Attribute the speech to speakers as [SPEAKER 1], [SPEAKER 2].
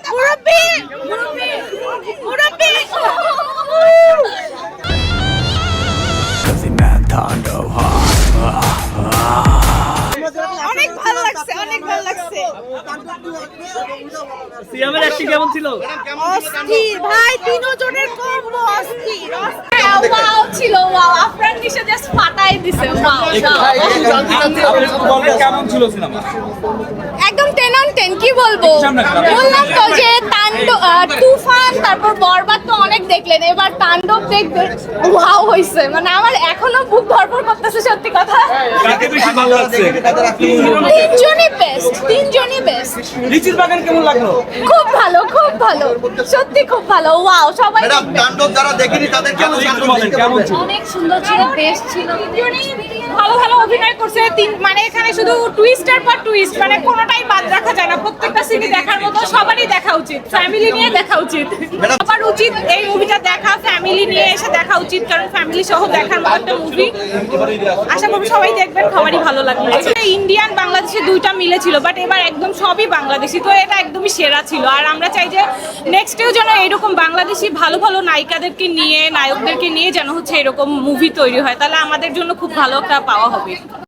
[SPEAKER 1] মুরব্বি মুরব্বি মুরব্বি অনেক ভালো লাগছে, অনেক ভালো লাগছে।
[SPEAKER 2] সিয়ামের অ্যাক্টিং কেমন ছিল?
[SPEAKER 1] অস্থির ভাই, তিনজনের কম্বো অস্থির।
[SPEAKER 3] ওয়াও ছিল, ওয়াও। আফরান নিশা জাস্ট ফাটাই দিছে, ওয়াও।
[SPEAKER 2] কেমন ছিল সিনেমা?
[SPEAKER 3] একদম 10 on 10 কি বলবো, বললাম তো যে তুফান তারপর বরবাদ তো অনেক দেখলেন, এবার তাণ্ডব দেখবেন, ওয়াও হইছে। মানে আমার এখনো বুক ধরপড় করতেছে, সত্যি কথা।
[SPEAKER 2] কাকে বেশি ভালো লাগছে?
[SPEAKER 3] তিনজনই বেস্ট, তিনজনই বেস্ট।
[SPEAKER 2] লিচির বাগান কেমন লাগলো?
[SPEAKER 3] খুব ভালো, খুব ভালো, সত্যি খুব ভালো, ওয়াও। সবাই
[SPEAKER 4] ম্যাডাম তাণ্ডব যারা দেখেনি তাদের কেমন
[SPEAKER 2] কেমন ছিল?
[SPEAKER 3] অনেক সুন্দর ছিল, বেস্ট ছিল।
[SPEAKER 1] ভালো ভালো অভিনয় করছে। মানে এখানে শুধু টুইস্টার পর টুইস্ট, মানে কোনোটাই বাদ রাখা যায় না। প্রত্যেকটা সিনই দেখার মতো, সবারই দেখা উচিত, ফ্যামিলি নিয়ে দেখা উচিত। সবার উচিত এই মুভিটা দেখা, ফ্যামিলি নিয়ে এসে দেখা উচিত, কারণ ফ্যামিলি সহ দেখার মতো একটা মুভি। আশা করি সবাই দেখবেন, সবারই ভালো লাগবে। আসলে ইন্ডিয়ান বাংলাদেশি দুইটা মিলে ছিল, বাট এবার একদম সবই বাংলাদেশি, তো এটা একদমই সেরা ছিল। আর আমরা চাই যে নেক্সটেও যেন এরকম বাংলাদেশি ভালো ভালো নায়িকাদেরকে নিয়ে, নায়কদেরকে নিয়ে যেন হচ্ছে এরকম মুভি তৈরি হয়, তাহলে আমাদের জন্য খুব ভালো একটা পাওয়া হবে।